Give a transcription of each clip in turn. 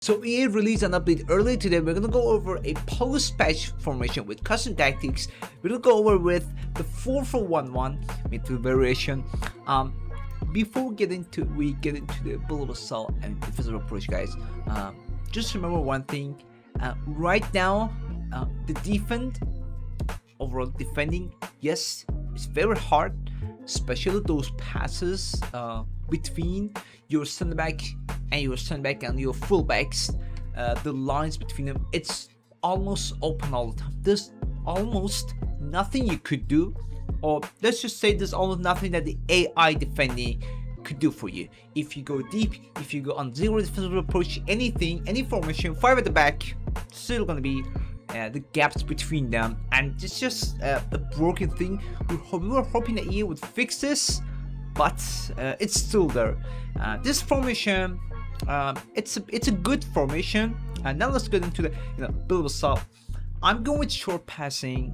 So EA released an update earlier today. We're gonna go over a post-patch formation with custom tactics. We're gonna go over with the 4-4-1-1 midfield variation. Before we get into the build of cell and defensive approach, guys, just remember one thing. Right now, the overall defending, yes, it's very hard, especially those passes between your center back and your fullbacks. The lines between them, it's almost open all the time. There's almost nothing you could do, or let's just say there's almost nothing that the AI defending could do for you. If you go deep, if you go on zero defensive approach, anything, any formation, 5 at the back, still gonna be the gaps between them, and it's just a broken thing. We were hoping that EA would fix this, but it's still there. This formation, it's a good formation. And now let's get into the build us up. I'm going with short passing,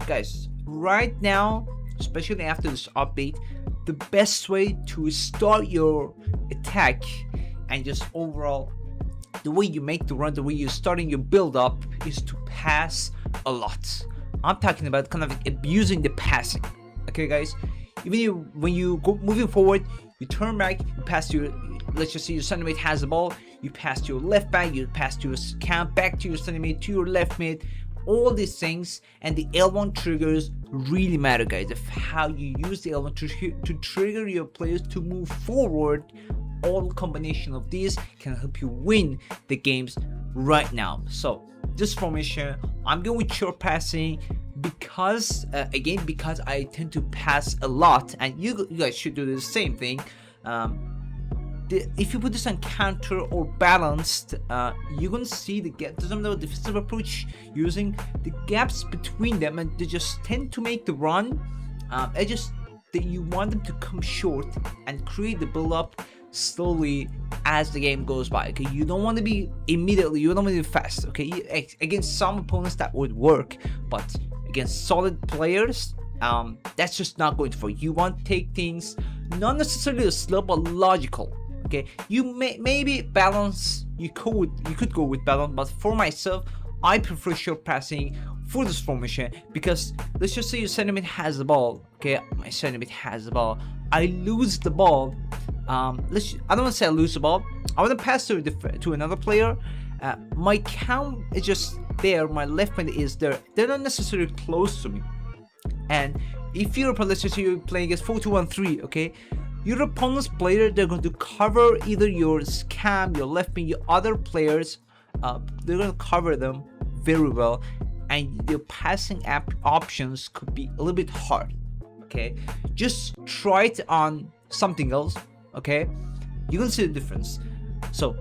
guys. Right now, especially after this update, the best way to start your attack and just overall the way you make the run, the way you're starting your build up, is to pass a lot. I'm talking about kind of like abusing the passing. Okay, guys. Even when you go moving forward, you turn back, you pass to your, let's just say your center mid has the ball, you pass to your left back, you pass to your count back to your center mid, to your left mid. All these things and the L1 triggers really matter, guys. Of how you use the L1 to trigger your players to move forward. All combination of these can help you win the games right now. So this formation, I'm going with short passing because again, because I tend to pass a lot, and you guys should do the same thing. If you put this on counter or balanced, you're gonna see the gap. Doesn't matter defensive approach using the gaps between them, and they just tend to make the run. That you want them to come short and create the build up slowly as the game goes by. Okay, you don't want to be immediately, you don't want to be fast. Okay, against some opponents that would work, but against solid players, that's just not going for you. You want to take things not necessarily slow but logical. Okay, you maybe balance, you could go with balance, but for myself, I prefer short passing for this formation because let's just say your center mid has the ball. Okay, my center mid has the ball, I lose the ball. I don't want to say I lose the ball, I want to pass to another player. My count is just there, my left mid is there, they're not necessarily close to me. And if you're, let's just say you're playing against 4-2-1-3, okay, your opponent's player, they're going to cover either your scam, your left mid, your other players, they're going to cover them very well, and your passing options could be a little bit hard. Okay, just try it on something else. Okay, you're gonna see the difference. So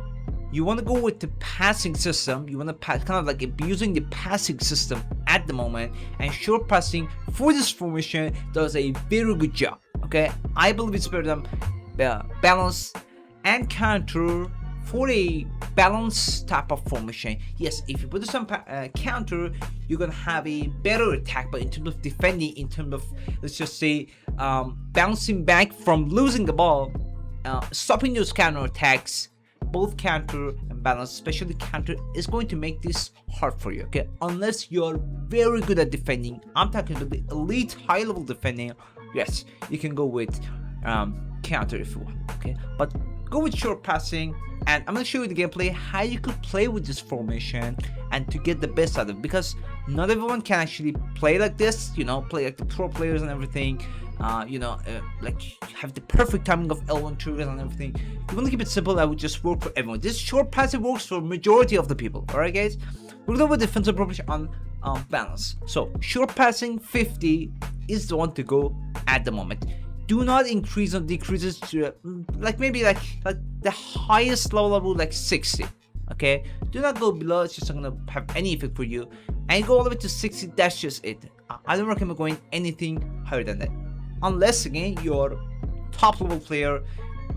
you want to go with the passing system, you want to pass, kind of like abusing the passing system at the moment, and short passing for this formation does a very good job. Okay, I believe it's better than balance and counter for a balanced type of formation. Yes, if you put this on counter, you're gonna have a better attack, but in terms of defending, in terms of, let's just say, bouncing back from losing the ball, stopping those counter attacks, both counter and balance, especially counter, is going to make this hard for you. Okay, unless you're very good at defending, I'm talking about the elite high level defending, yes, you can go with counter if you want. Okay, but go with short passing, and I'm gonna show you the gameplay, how you could play with this formation and to get the best out of it, because not everyone can actually play like this, play like the pro players and everything, like have the perfect timing of L1 triggers and everything. You want to keep it simple, that would just work for everyone. This short passing works for majority of the people. Alright, guys, we're gonna go with defensive approach on balance. So short passing 50 is the one to go at the moment. Do not increase or decreases to maybe like the highest level, like 60. Okay, do not go below, it's just not gonna have any effect for you. And go all the way to 60, that's just it. I don't recommend going anything higher than that, unless again you're top level player,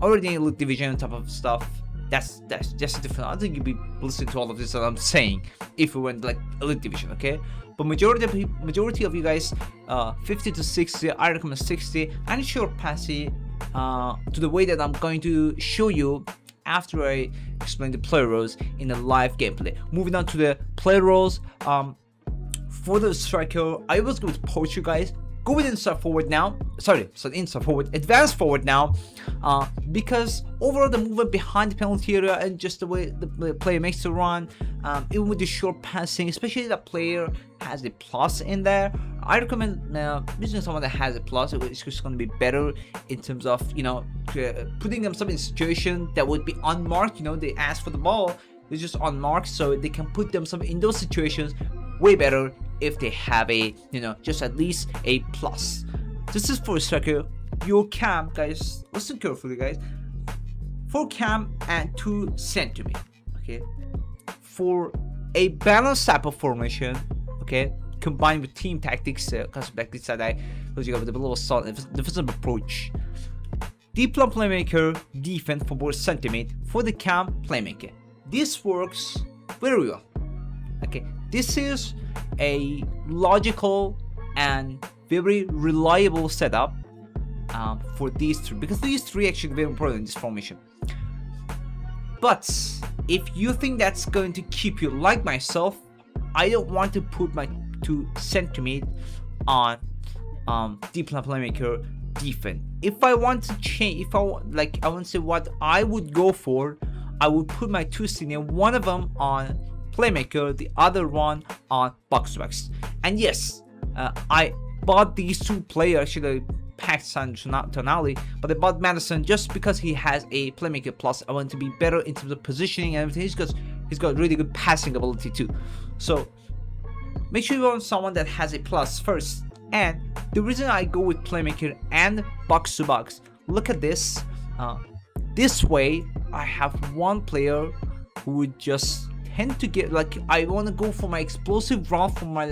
already in elite division type of stuff. That's just different. I think you'd be listening to all of this that I'm saying if we went like elite division. Okay, but majority of you guys, 50 to 60, I recommend 60, and short passing to the way that I'm going to show you after I explain the player roles in a live gameplay. Moving on to the player roles, for the striker, I was going with poacher, guys. Go with inside forward now. Sorry, inside forward, advanced forward now, because overall the movement behind the penalty area and just the way the player makes the run, even with the short passing, especially the player has a plus in there. I recommend using someone that has a plus. It's just going to be better in terms of, you know, putting them in situation that would be unmarked. You know, they ask for the ball, it's just unmarked, so they can put them in those situations way better if they have a, you know, just at least a plus. This is for striker. Your cam, guys, listen carefully, guys. For cam and 2 centimeter, okay, for a balanced type of formation, okay, combined with team tactics, custom tactics that I told you about, the little solid defensive approach. Deep line playmaker, defense for both centimeter for the cam playmaker. This works very well. Okay, this is a logical and very reliable setup for these three, because these three actually very important in this formation. But if you think that's going to keep you like myself, I don't want to put my 2 centimeter on deep line playmaker defense. If I want to change, if I want to say what I would go for, I would put my 2 centimeter, one of them on playmaker, the other one on box to box. And yes, I bought these 2 players, actually packed Tonali, but I bought Madison just because he has a playmaker plus. I want to be better in terms of positioning and everything. He's got really good passing ability too. So make sure you want someone that has a plus first. And the reason I go with playmaker and box to box, look at this. This way I have one player who would just tend to get, like, I want to go for my explosive run from my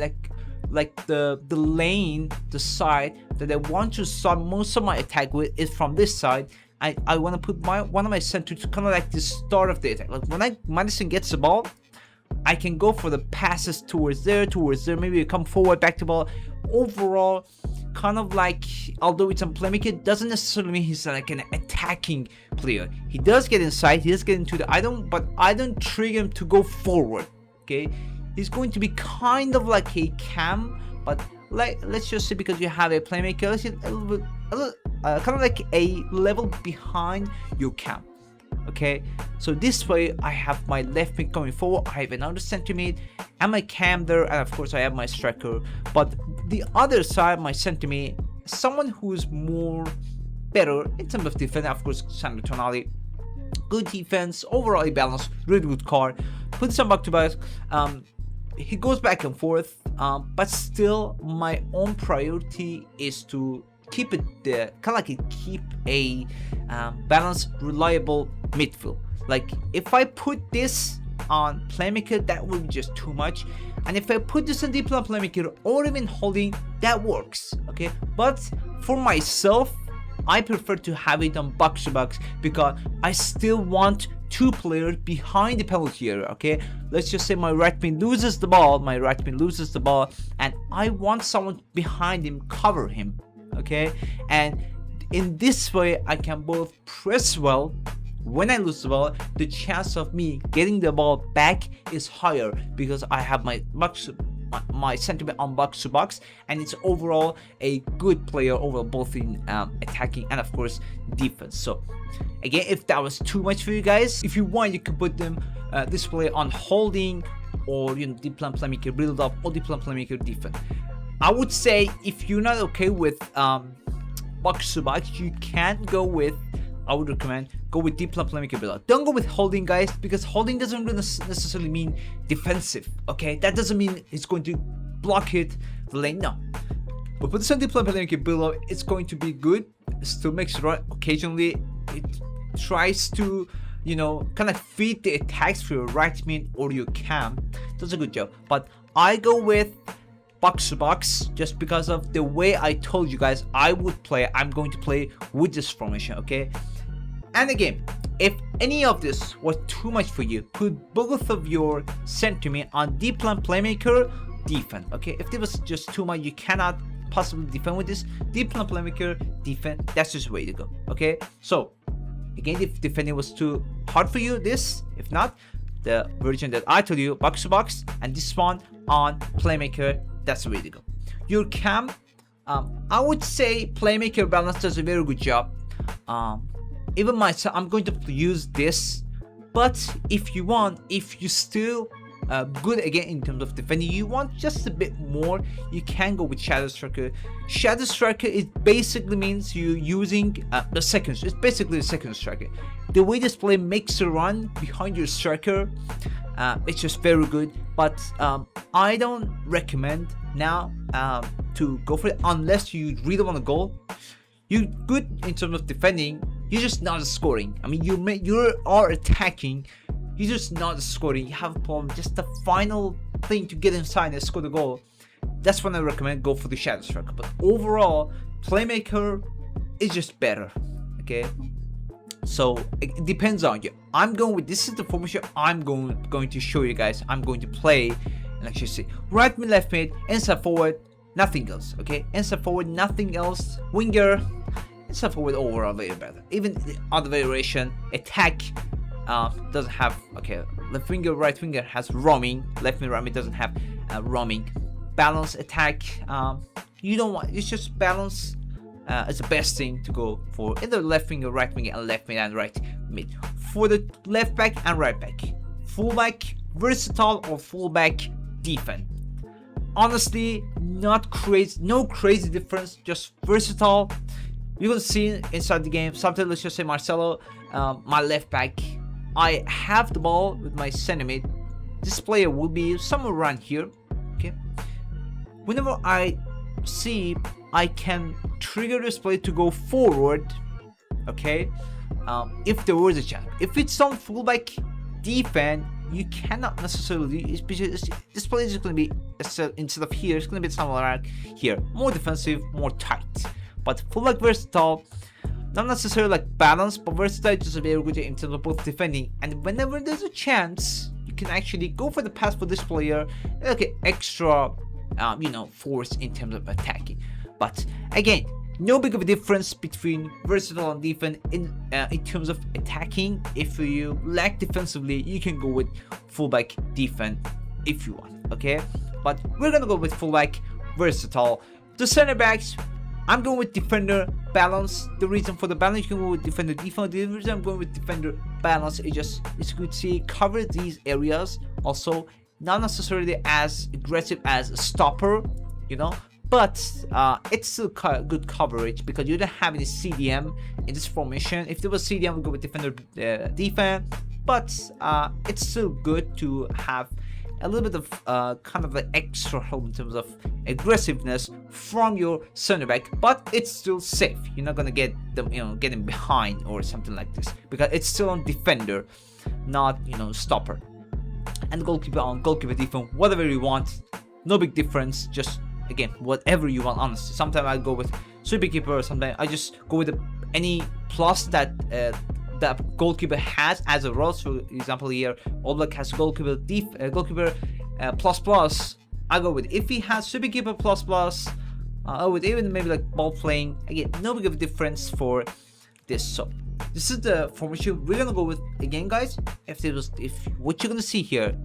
like the lane, the side that I want to start most of my attack with is from this side. I want to put one of my centers to kind of like the start of the attack. Like when Madison gets the ball, I can go for the passes towards there, maybe come forward, back to ball. Overall, kind of like, although it's a playmaker, doesn't necessarily mean he's like an attacking player. He does get inside, he does get into the, I don't trigger him to go forward, okay? He's going to be kind of like a cam, but let's just say because you have a playmaker, let's say a little bit, kind of like a level behind your cam. Okay, so this way I have my left mid coming forward, I have another centimeter and my cam there, and of course I have my striker. But the other side, my centimeter, someone who's more better in terms of defense, of course, Sandro Tonali, good defense, overall a balanced, really good card. Put some back to back. He goes back and forth, but still my own priority is to keep it there, kind of like keep a balanced, reliable midfield. Like if I put this on playmaker, that would be just too much, and if I put this on deep line playmaker or even holding, that works. Okay, but for myself, I prefer to have it on box to box because I still want 2 players behind the penalty area. Okay, let's just say my right mid loses the ball, and I want someone behind him cover him. Okay, and in this way I can both press well. When I lose the ball, the chance of me getting the ball back is higher because I have my sentiment on box to box, and it's overall a good player overall, both in attacking and of course defense. So again, if that was too much for you guys, if you want, you can put them this player on holding, or deep line playmaker build up, or deep line playmaker defense. I would say if you're not okay with box to box, you can go with, I would recommend go with deep line playmaker build up. Don't go with holding, guys, because holding doesn't really necessarily mean defensive. Okay, that doesn't mean it's going to block it the lane. No, but with the deep line playmaker build up, it's going to be good. It still makes it right. Occasionally, it tries to kind of feed the attacks for your right mid or your cam. Does a good job. But I go with box to box just because of the way I told you guys I would play. I'm going to play with this formation. Okay, and again, if any of this was too much for you, put both of your sentiment on deep line playmaker defense. Okay, if it was just too much, you cannot possibly defend with this, deep line playmaker defense, that's just the way to go. Okay, so Again, if defending was too hard for you, if not, the version that I told you, box to box, and this one on playmaker, that's the way to go. Your cam, I would say playmaker balance does a very good job. Even myself, I'm going to use this, but if you want, if you still good again in terms of defending, you want just a bit more, you can go with Shadow Striker. Shadow Striker, it basically means you using the second, it's basically the second striker. The way this play makes a run behind your striker, it's just very good, but I don't recommend now to go for it unless you really want to go. You're good in terms of defending, you're just not scoring. I mean, you are attacking, you're just not scoring. You have a problem, just the final thing to get inside and score the goal. That's when I recommend go for the Shadow Striker. But overall, playmaker is just better. Okay, so it depends on you. I'm going with, this is the formation I'm going to show you guys. I'm going to play, and actually see right mid, left mid, inside forward, nothing else. Okay, inside forward, nothing else. Winger, inside forward, overall very better. Even the other variation, attack doesn't have, okay, left winger, right winger has roaming, left mid, right mid doesn't have roaming. Balance attack, you don't want, it's just balance is the best thing to go for, either left winger, right winger, and left mid and right mid. For the left back and right back, fullback versatile or fullback defense. Honestly, not crazy, no crazy difference, just versatile. You will see inside the game, sometimes let's just say Marcelo, my left back, I have the ball with my center mid. This player will be somewhere around here. Okay, whenever I see I can trigger this player to go forward, okay, if there was a chance. If it's on fullback defense, you cannot necessarily, it's because this player is going to be, instead of here, it's going to be somewhere around here, more defensive, more tight. But fullback versatile, not necessarily like balance, but versatile, just a very good in terms of both defending. And whenever there's a chance, you can actually go for the pass for this player, okay, extra you know, force in terms of attacking. But again, no big of a difference between versatile and defense in terms of attacking. If you lack defensively, you can go with fullback defense if you want. Okay, but we're gonna go with fullback versatile. The center backs, I'm going with defender balance. The reason for the balance, you can go with defender defense. The reason I'm going with defender balance is just, it's good to see cover these areas. Also, not necessarily as aggressive as a stopper, you know, but it's still good coverage because you don't have any CDM in this formation. If there was CDM, we'll go with defender defense, but it's still good to have a little bit of kind of an extra help in terms of aggressiveness from your center back, but it's still safe. You're not gonna get them, you know, getting behind or something like this, because it's still on defender, not, you know, stopper. And goalkeeper on goalkeeper defense, whatever you want, no big difference. Just again, whatever you want. Honestly, sometimes I go with sweeper keeper, sometimes I just go with any plus that that goalkeeper has as a role. So, for example, here All Black has goalkeeper plus. I go with, if he has sweeper keeper plus, I would even maybe like ball playing. Again, no big of a difference for this. So this is the formation we're gonna go with again, guys. If what you're gonna see here,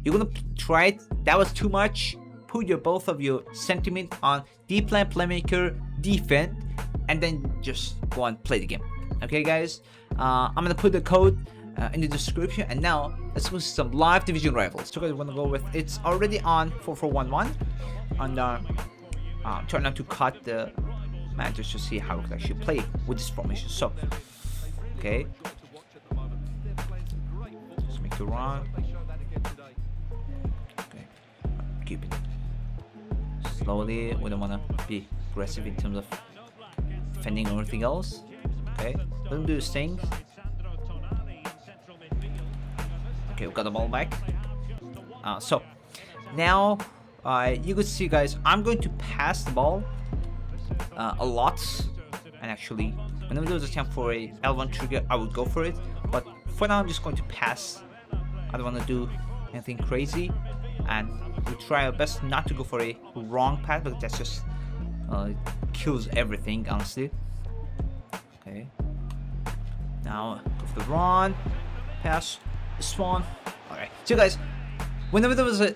you're gonna try it. That was too much. Put both of your sentiment on deep line playmaker defense, and then just go and play the game. Okay, guys. I'm gonna put the code in the description, and now let's go to some live division rivals. So guys, we're gonna go with, it's already on 4411, and try not to cut the matches to see how we can actually play with this formation. So okay, just make the run. Okay, keep it slowly. We don't want to be aggressive in terms of defending or anything else. Okay, let him do his thing. Okay, we got the ball back. So now you could see, guys, I'm going to pass the ball a lot, and actually whenever there's a chance for a L1 trigger, I would go for it, but for now I'm just going to pass. I don't want to do anything crazy, and we try our best not to go for a wrong pass, because that's just kills everything, honestly. Okay, Now go for the run, pass, spawn. Alright, so guys, whenever there was a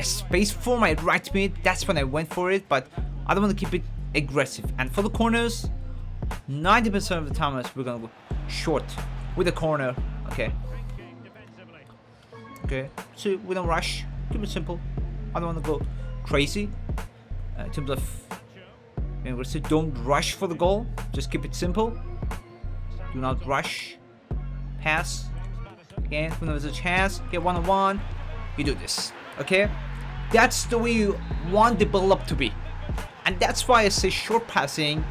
space for my right mid, that's when I went for it, but I don't want to keep it aggressive. And for the corners, 90% of the time we're gonna go short with the corner. Okay. Okay, so we don't rush. Keep it simple. I don't want to go crazy. In terms of, don't rush for the goal. Just keep it simple. Do not rush. Pass. Again, when there's a chance, get one-on-one. You do this. Okay? That's the way you want the build-up to be. And that's why I say short passing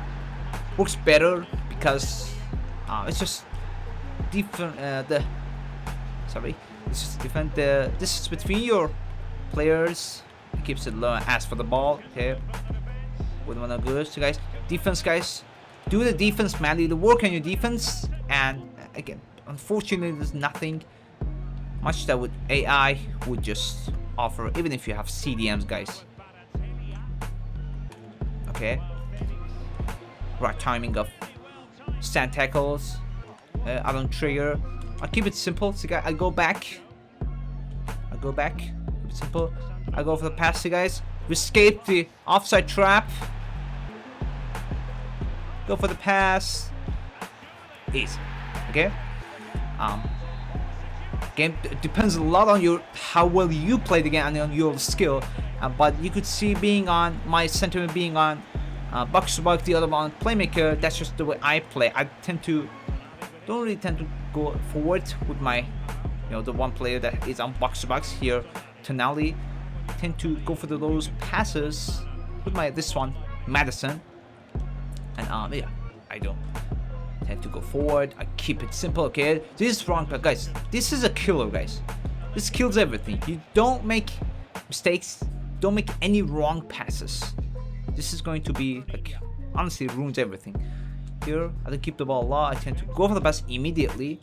works better, because it's just different. It's just different. The distance between your players. It keeps it low. As for the ball, okay. Wouldn't wanna go. So guys, defense, guys, do the defense manually. Work on your defense. And again, unfortunately, there's nothing much that would AI would just offer, even if you have CDMs, guys. Okay. Right timing of stand tackles. I don't trigger. I keep it simple. So guys, I go back. Keep it simple. I go for the pass, you guys. We escape the offside trap. Go for the pass. Easy. Okay. Game depends a lot on your how well you play the game and on your skill. But you could see being on my sentiment being on box to box, the other one playmaker. That's just the way I play. I don't really tend to go forward with my, the one player that is on box to box here. Tonali tend to go for those passes with this one, Madison. And yeah, I don't tend to go forward. I keep it simple. Okay, this is wrong, but guys, this is a killer, guys. This kills everything. You don't make mistakes. Don't make any wrong passes. This is going to be honestly, it ruins everything. Here, I don't keep the ball low. I tend to go for the pass immediately.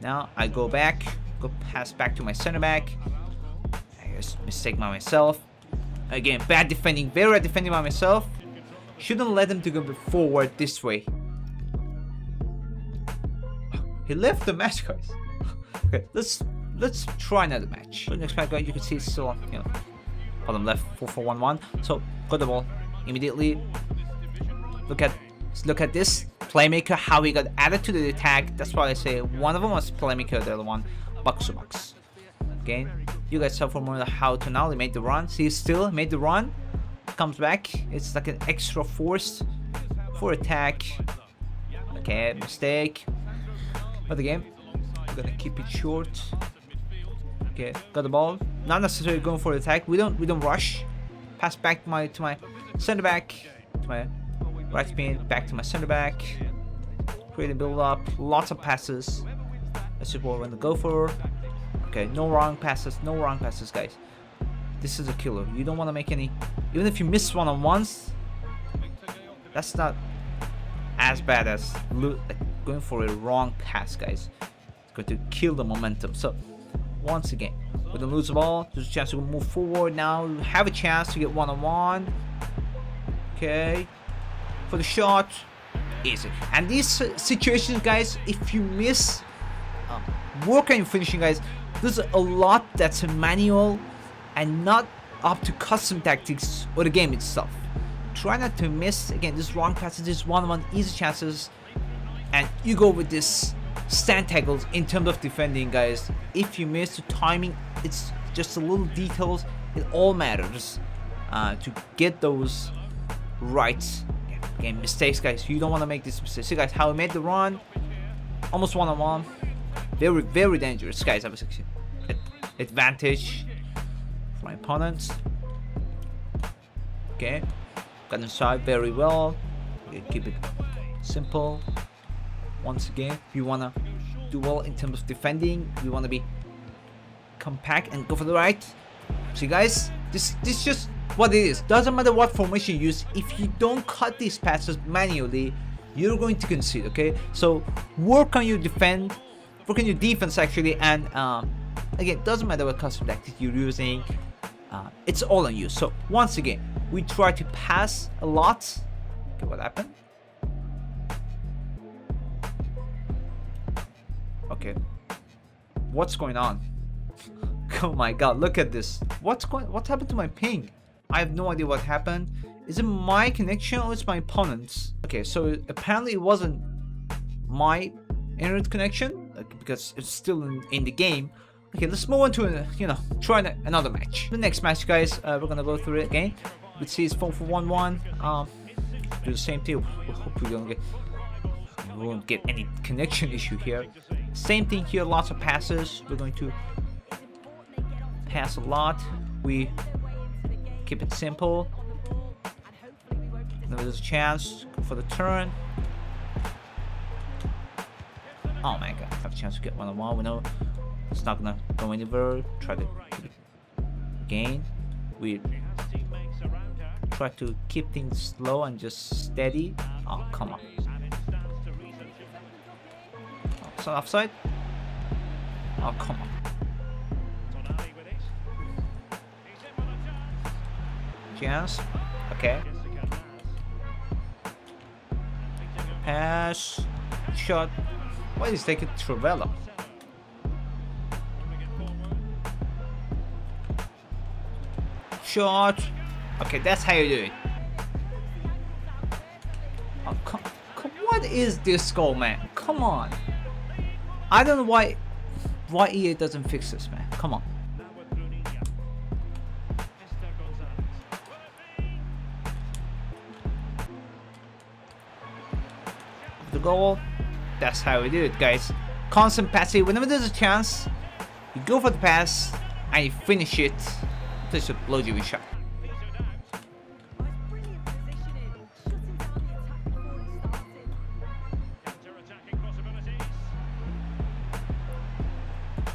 Now I go back, go pass back to my center back. I just mistake by myself. Again, bad defending, very bad defending by myself. Shouldn't let them to go forward this way. He left the match, guys. Okay, let's try another match. So next match, guys, you can see it's still bottom left 4-4-1-1. So got the ball immediately. Look at this playmaker, how he got added to the attack. That's why I say one of them was playmaker, the other one box to box. Okay, you guys saw for more how to now made the run. See, still made the run, comes back. It's like an extra force for attack. Okay, mistake. But the game, we're gonna keep it short. Okay, got the ball. Not necessarily going for the attack. We don't rush. Pass back to my center back, to my right spin, back to my center back. Create a build up. Lots of passes. That's just what we're gonna go for. Okay, no wrong passes, guys. This is a killer. You don't want to make any. Even if you miss one-on-ones, that's not as bad as going for a wrong pass, guys. It's going to kill the momentum. So once again, we're gonna lose the ball. There's a chance to move forward now. We have a chance to get one-on-one. Okay, for the shot, easy. And these situations, guys, if you miss, work on your finishing, guys. There's a lot that's manual and not up to custom tactics or the game itself. Try not to miss. Again, this wrong passes, this one-on-one easy chances, and you go with this stand tackles in terms of defending, guys. If you miss the timing, it's just a little details. It all matters to get those right. Again, mistakes, guys. You don't want to make this mistake. See, guys, how I made the run, almost one-on-one. Very, very dangerous, guys. I was advantage for my opponents. Okay, got inside very well. Okay, keep it simple. Once again, if you wanna do well in terms of defending, you wanna be compact and go for the right. See, guys, this just what it is. Doesn't matter what formation you use. If you don't cut these passes manually, you're going to concede. Okay, so work on your defense. Work on your defense actually, and again, doesn't matter what custom tactics you're using, it's all on you. So once again, we try to pass a lot. Okay, what happened? Okay. What's going on? Oh my god, look at this. What happened to my ping? I have no idea what happened. Is it my connection or it's my opponent's? Okay, so apparently it wasn't my internet connection, because it's still in the game. Okay, let's move on to try another match. The next match, guys, we're gonna go through it again. We see it's 4-1-1. Do the same thing. We hope we won't get any connection issue here. Same thing here. Lots of passes. We're going to pass a lot. We keep it simple. Now there's a chance. Go for the turn. Oh my god, have a chance to get 1-on-1. We know it's not gonna go anywhere. Try to gain. We try to keep things slow and just steady. Oh, come on. Oh, it's not offside. Oh, come on. Chance. Okay. Pass. Shot. Why is he taking Travella? Shot. Okay, that's how you do it. Oh, come, what is this goal, man? Come on. I don't know why EA doesn't fix this, man. Come on. The goal. That's how we do it, guys. Constant passing. Whenever there's a chance, you go for the pass and you finish it. Place a low GV shot.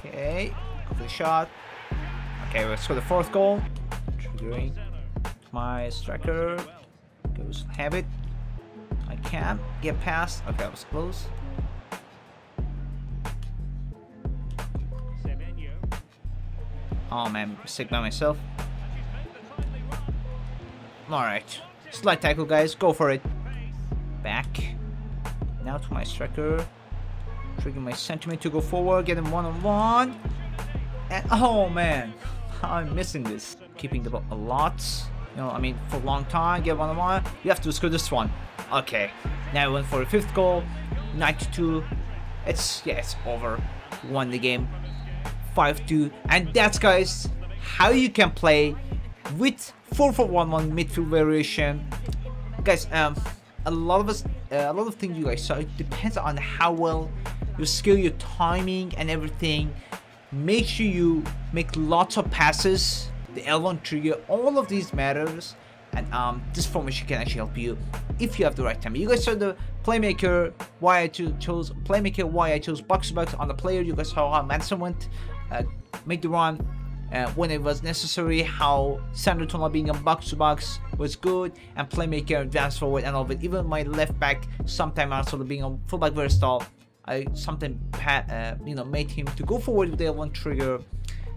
Okay, go for the shot. Okay, let's go to the fourth goal. Triggering my striker. Goes have it. I can't get past. Okay, that was close. Oh man, mistake by myself. Alright. Slight tackle, guys. Go for it. Back. Now to my striker. Triggering my sentiment to go forward. Get him 1-on-1. And oh man, I'm missing this. Keeping the ball a lot. I mean, for a long time. Get 1-on-1. You have to score this one. Okay. Now we went for the fifth goal. 92. It's over. Won the game. 5-2, and that's, guys, how you can play with 4-4-1-1 midfield variation, guys. A lot of things you guys saw, it depends on how well your skill, your timing, and everything. Make sure you make lots of passes. The L1 trigger, all of these matters, and this formation can actually help you if you have the right time. You guys saw the playmaker, why I chose playmaker, why I chose box to box on the player. You guys saw how Madison went. Make the run when it was necessary, how Sandro Tonali being a box to box was good, and playmaker, advance forward, and all of it. Even my left back, sometime also being a fullback versatile, I sometimes made him to go forward with the L1 trigger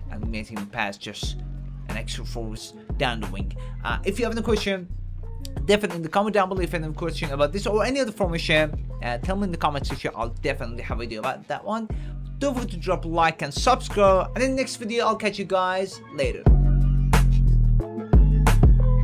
and made him pass just an extra force down the wing. If you have any question, definitely in the comment down below. If you have any question about this or any other formation, tell me in the comment section. I'll definitely have a video about that one. Don't forget to drop a like and subscribe, and in the next video I'll catch you guys later.